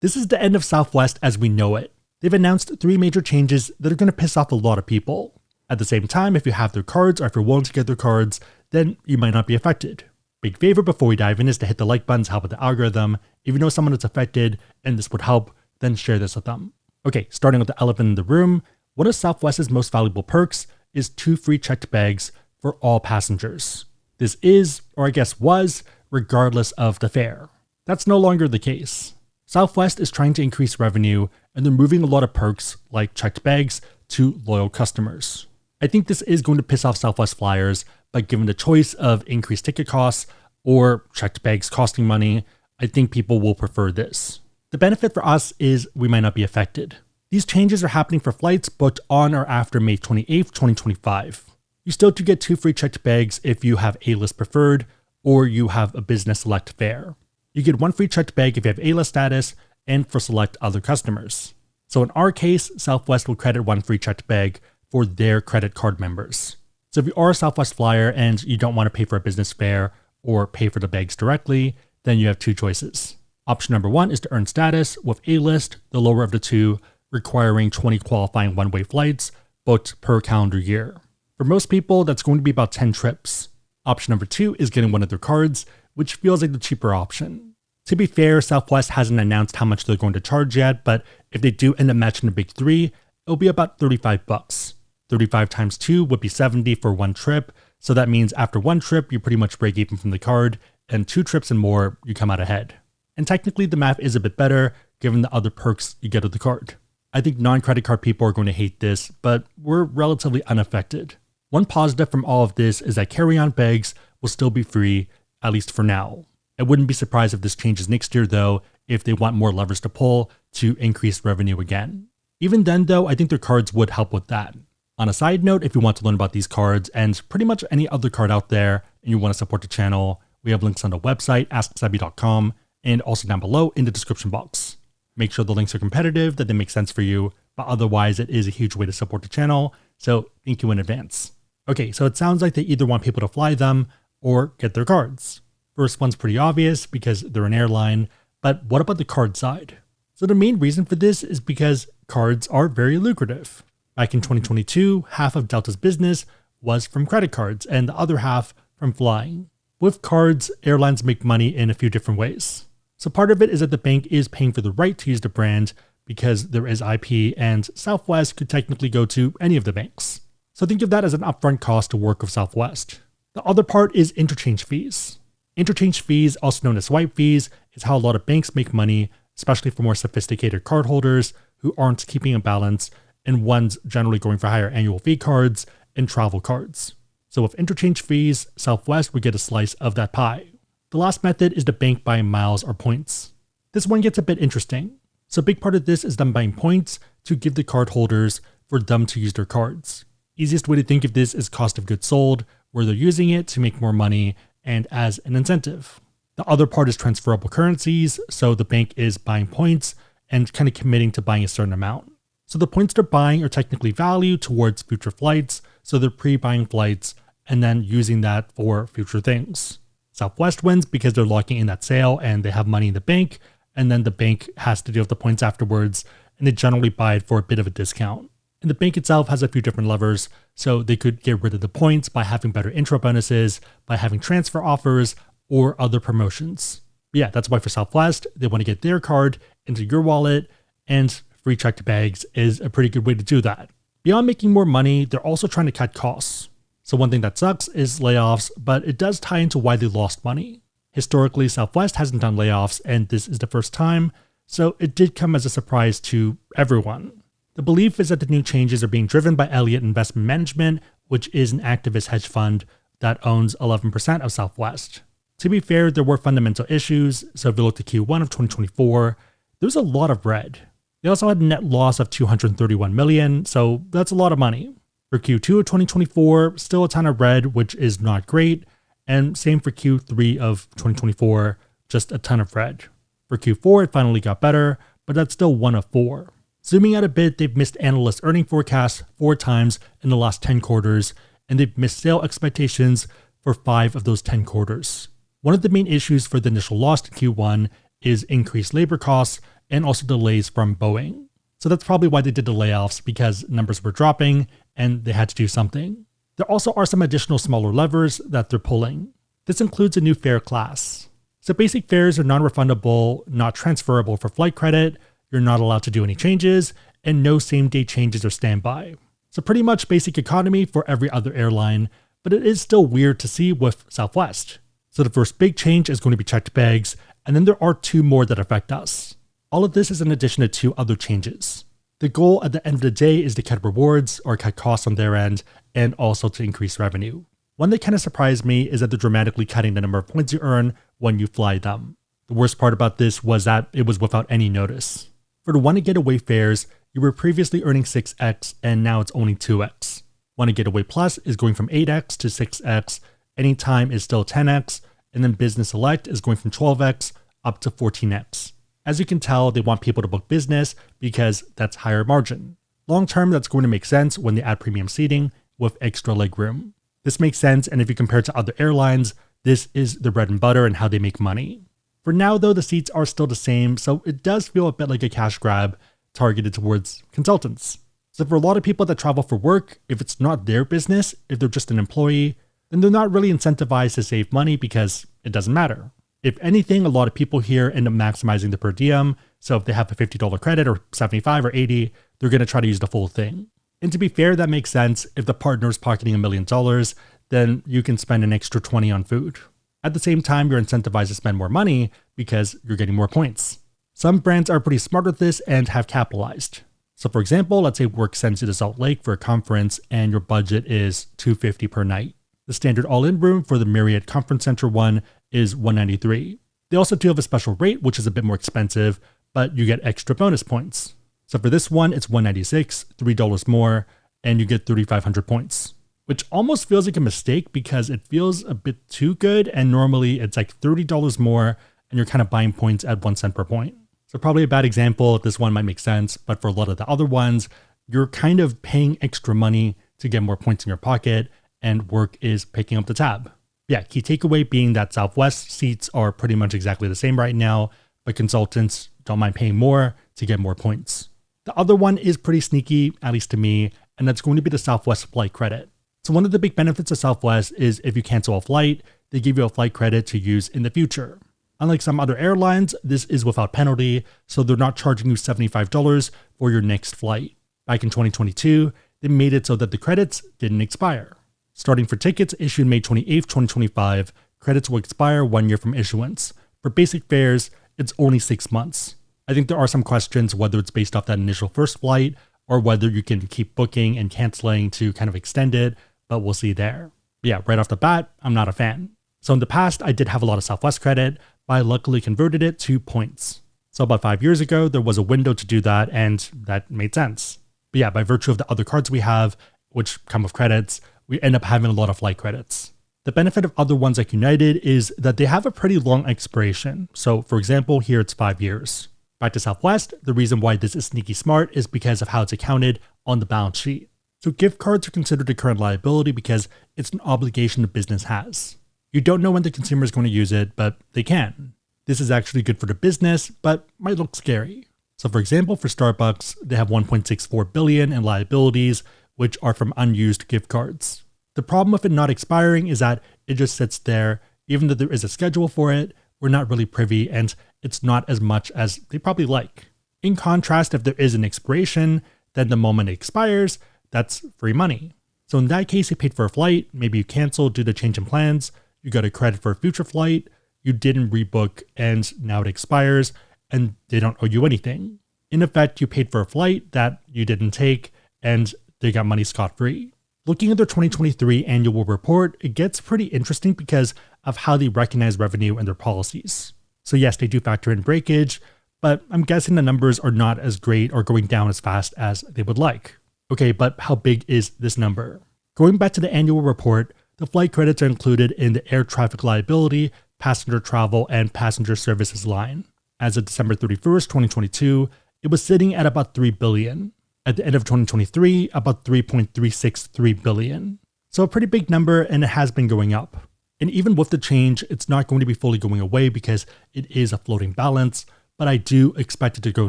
This is the end of Southwest as we know it. They've announced 3 major changes that are going to piss off a lot of people. At the same time, if you have their cards or if you're willing to get their cards, then you might not be affected. Big favor before we dive in is to hit the like buttons, help with the algorithm. If you know someone that's affected and this would help, then share this with them. Okay, starting with the elephant in the room, one of Southwest's most valuable perks is 2 free checked bags for all passengers. This is, or I guess was, regardless of the fare. That's no longer the case. Southwest is trying to increase revenue and they're moving a lot of perks like checked bags to loyal customers. I think this is going to piss off Southwest flyers, but given the choice of increased ticket costs or checked bags costing money, I think people will prefer this. The benefit for us is we might not be affected. These changes are happening for flights booked on or after May 28th, 2025. You still do get 2 free checked bags if you have A-list preferred or you have a business select fare. You get 1 free checked bag if you have A-list status and for select other customers. So in our case, Southwest will credit 1 free checked bag for their credit card members. So if you are a Southwest flyer and you don't want to pay for a business fare or pay for the bags directly, then you have 2 choices. Option number 1 is to earn status with A-list, the lower of the 2, requiring 20 qualifying one-way flights booked per calendar year. For most people, that's going to be about 10 trips. Option number 2 is getting one of their cards, which feels like the cheaper option. To be fair, Southwest hasn't announced how much they're going to charge yet, but if they do end up matching the big 3, it'll be about $35. 35 times 2 would be 70 for 1 trip, so that means after 1 trip, you pretty much break even from the card, and 2 trips and more, you come out ahead. And technically, the math is a bit better, given the other perks you get with the card. I think non-credit card people are going to hate this, but we're relatively unaffected. One positive from all of this is that carry-on bags will still be free, at least for now. I wouldn't be surprised if this changes next year though, if they want more levers to pull to increase revenue again. Even then though, I think their cards would help with that. On a side note, if you want to learn about these cards and pretty much any other card out there and you want to support the channel, we have links on the website, asksebby.com, and also down below in the description box. Make sure the links are competitive, that they make sense for you, but otherwise it is a huge way to support the channel, so thank you in advance. Okay, so it sounds like they either want people to fly them or get their cards. First one's pretty obvious because they're an airline, but what about the card side? So the main reason for this is because cards are very lucrative. Back in 2022, half of Delta's business was from credit cards and the other half from flying. With cards, airlines make money in a few different ways. So part of it is that the bank is paying for the right to use the brand because there is IP and Southwest could technically go to any of the banks. So think of that as an upfront cost to work with Southwest. The other part is interchange fees. Interchange fees, also known as swipe fees, is how a lot of banks make money, especially for more sophisticated cardholders who aren't keeping a balance and ones generally going for higher annual fee cards and travel cards. So with interchange fees, Southwest would get a slice of that pie. The last method is the bank buying miles or points. This one gets a bit interesting. So a big part of this is them buying points to give the cardholders for them to use their cards. Easiest way to think of this is cost of goods sold, where they're using it to make more money and as an incentive. The other part is transferable currencies, so the bank is buying points and kind of committing to buying a certain amount. So the points they're buying are technically value towards future flights, so they're pre-buying flights and then using that for future things. Southwest wins because they're locking in that sale and they have money in the bank, and then the bank has to deal with the points afterwards, and they generally buy it for a bit of a discount. And the bank itself has a few different levers, so they could get rid of the points by having better intro bonuses, by having transfer offers, or other promotions. But yeah, that's why for Southwest, they want to get their card into your wallet, and free checked bags is a pretty good way to do that. Beyond making more money, they're also trying to cut costs. So one thing that sucks is layoffs, but it does tie into why they lost money. Historically, Southwest hasn't done layoffs, and this is the first time, so it did come as a surprise to everyone. The belief is that the new changes are being driven by Elliott Investment Management, which is an activist hedge fund that owns 11% of Southwest. To be fair, there were fundamental issues, so if you look at Q1 of 2024, there's a lot of red. They also had a net loss of $231 million, so that's a lot of money. For Q2 of 2024, still a ton of red, which is not great, and same for Q3 of 2024, just a ton of red. For Q4, it finally got better, but that's still 1 of 4. Zooming out a bit, they've missed analyst earning forecasts 4 times in the last 10 quarters, and they've missed sale expectations for 5 of those 10 quarters. One of the main issues for the initial loss in Q1 is increased labor costs and also delays from Boeing. So that's probably why they did the layoffs, because numbers were dropping and they had to do something. There also are some additional smaller levers that they're pulling. This includes a new fare class. So basic fares are non-refundable, not transferable for flight credit, you're not allowed to do any changes, and no same-day changes or standby. So pretty much basic economy for every other airline, but it is still weird to see with Southwest. So the first big change is going to be checked bags, and then there are 2 more that affect us. All of this is in addition to 2 other changes. The goal at the end of the day is to cut rewards or cut costs on their end, and also to increase revenue. One that kind of surprised me is that they're dramatically cutting the number of points you earn when you fly them. The worst part about this was that it was without any notice. For the Wanna Getaway fares, you were previously earning 6x and now it's only 2x. Wanna Getaway Plus is going from 8x to 6x, Anytime is still 10x, and then Business Select is going from 12x up to 14x. As you can tell, they want people to book business because that's higher margin. Long term, that's going to make sense when they add premium seating with extra legroom. This makes sense, and if you compare it to other airlines, this is the bread and butter and how they make money. For now though, the seats are still the same, so it does feel a bit like a cash grab targeted towards consultants. So for a lot of people that travel for work, if it's not their business, if they're just an employee, then they're not really incentivized to save money because it doesn't matter. If anything, a lot of people here end up maximizing the per diem, so if they have a $50 credit or $75 or $80, they're going to try to use the full thing. And to be fair, that makes sense. If the partner's pocketing $1 million, then you can spend an extra 20 on food. At the same time, you're incentivized to spend more money because you're getting more points. Some brands are pretty smart with this and have capitalized. So for example, let's say work sends you to Salt Lake for a conference and your budget is $250 per night. The standard all-in room for the Marriott Conference Center one is $193. They also do have a special rate, which is a bit more expensive, but you get extra bonus points. So for this one, it's $196, $3 more, and you get 3,500 points, which almost feels like a mistake because it feels a bit too good, and normally it's like $30 more, and you're kind of buying points at 1 cent per point. So probably a bad example. This one might make sense, but for a lot of the other ones, you're kind of paying extra money to get more points in your pocket, and work is picking up the tab. Yeah, key takeaway being that Southwest seats are pretty much exactly the same right now, but consultants don't mind paying more to get more points. The other one is pretty sneaky, at least to me, and that's going to be the Southwest flight credit. So one of the big benefits of Southwest is if you cancel a flight, they give you a flight credit to use in the future. Unlike some other airlines, this is without penalty, so they're not charging you $75 for your next flight. Back in 2022, they made it so that the credits didn't expire. Starting for tickets issued May 28, 2025, credits will expire 1 year from issuance. For basic fares, it's only 6 months. I think there are some questions whether it's based off that initial first flight or whether you can keep booking and canceling to kind of extend it, but we'll see there. But yeah, right off the bat, I'm not a fan. So in the past, I did have a lot of Southwest credit, but I luckily converted it to points. So about 5 years ago, there was a window to do that, and that made sense. But yeah, by virtue of the other cards we have, which come with credits, we end up having a lot of flight credits. The benefit of other ones like United is that they have a pretty long expiration. So for example, here it's 5 years. Back to Southwest, the reason why this is sneaky smart is because of how it's accounted on the balance sheet. So gift cards are considered a current liability because it's an obligation the business has. You don't know when the consumer is going to use it, but they can. This is actually good for the business, but might look scary. So for example, for Starbucks, they have $1.64 billion in liabilities, which are from unused gift cards. The problem with it not expiring is that it just sits there. Even though there is a schedule for it, we're not really privy, and it's not as much as they probably like. In contrast, if there is an expiration, then the moment it expires, that's free money. So in that case, you paid for a flight, maybe you canceled due to change in plans, you got a credit for a future flight, you didn't rebook, and now it expires, and they don't owe you anything. In effect, you paid for a flight that you didn't take, and they got money scot-free. Looking at their 2023 annual report, it gets pretty interesting because of how they recognize revenue in their policies. So yes, they do factor in breakage, but I'm guessing the numbers are not as great or going down as fast as they would like. Okay, but how big is this number? Going back to the annual report, the flight credits are included in the air traffic liability, passenger travel, and passenger services line. As of December 31st, 2022, it was sitting at about $3 billion. At the end of 2023, about $3.363 billion. So a pretty big number, and it has been going up. And even with the change, it's not going to be fully going away because it is a floating balance, but I do expect it to go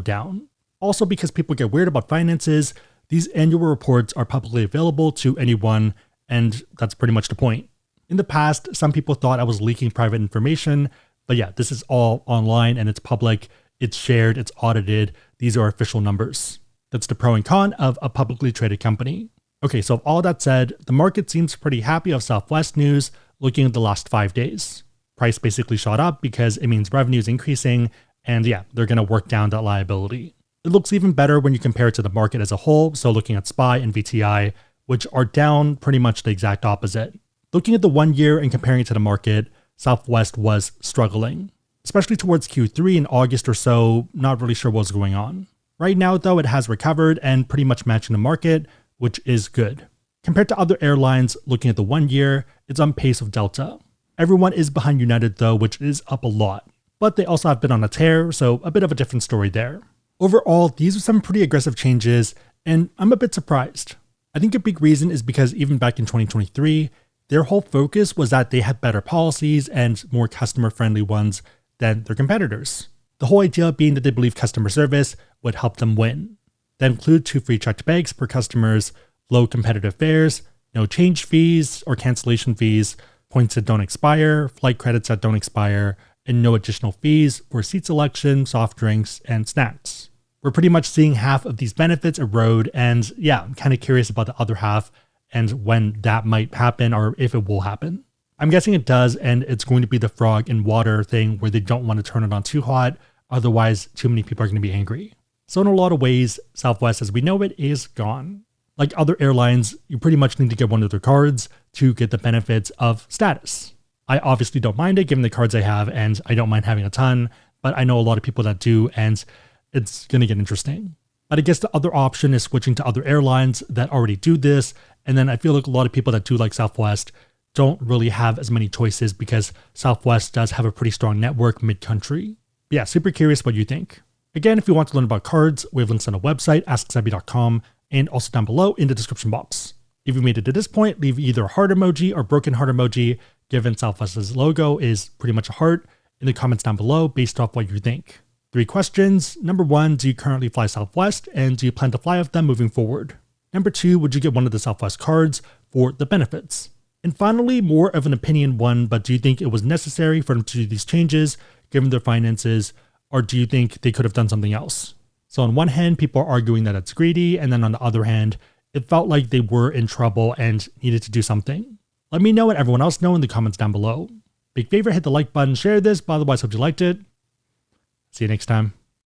down. Also, because people get weird about finances, these annual reports are publicly available to anyone, and that's pretty much the point. In the past, some people thought I was leaking private information, but yeah, this is all online and it's public, it's shared, it's audited, these are official numbers. That's the pro and con of a publicly traded company. Okay, so with all that said, the market seems pretty happy of Southwest news looking at the last 5 days. Price basically shot up because it means revenue is increasing, and yeah, they're going to work down that liability. It looks even better when you compare it to the market as a whole, so looking at SPY and VTI, which are down pretty much the exact opposite. Looking at the 1 year and comparing it to the market, Southwest was struggling. Especially towards Q3 in August or so, not really sure what's going on. Right now though, it has recovered and pretty much matching the market, which is good. Compared to other airlines, looking at the 1 year, it's on pace with Delta. Everyone is behind United though, which is up a lot. But they also have been on a tear, so a bit of a different story there. Overall, these are some pretty aggressive changes, and I'm a bit surprised. I think a big reason is because even back in 2023, their whole focus was that they had better policies and more customer-friendly ones than their competitors. The whole idea being that they believe customer service would help them win. That include 2 free checked bags per customers, low competitive fares, no change fees or cancellation fees, points that don't expire, flight credits that don't expire, and no additional fees for seat selection, soft drinks, and snacks. We're pretty much seeing half of these benefits erode, and yeah, I'm kind of curious about the other half and when that might happen or if it will happen. I'm guessing it does, and it's going to be the frog in water thing where they don't want to turn it on too hot, otherwise too many people are going to be angry. So in a lot of ways, Southwest as we know it is gone. Like other airlines, you pretty much need to get one of their cards to get the benefits of status. I obviously don't mind it given the cards I have, and I don't mind having a ton, but I know a lot of people that do, and it's going to get interesting. But I guess the other option is switching to other airlines that already do this, and then I feel like a lot of people that do like Southwest don't really have as many choices because Southwest does have a pretty strong network mid-country. But yeah, super curious what you think. Again, if you want to learn about cards, we have links on the website, AskSebby.com, and also down below in the description box. If you made it to this point, leave either a heart emoji or broken heart emoji, given Southwest's logo is pretty much a heart, in the comments down below based off what you think. 3 questions. Number 1, do you currently fly Southwest, and do you plan to fly with them moving forward? Number 2, would you get one of the Southwest cards for the benefits? And finally, more of an opinion one, but do you think it was necessary for them to do these changes, given their finances, or do you think they could have done something else? So on one hand, people are arguing that it's greedy, and then on the other hand, it felt like they were in trouble and needed to do something. Let me know and everyone else know in the comments down below. Big favor, hit the like button, share this, but otherwise hope you liked it. See you next time.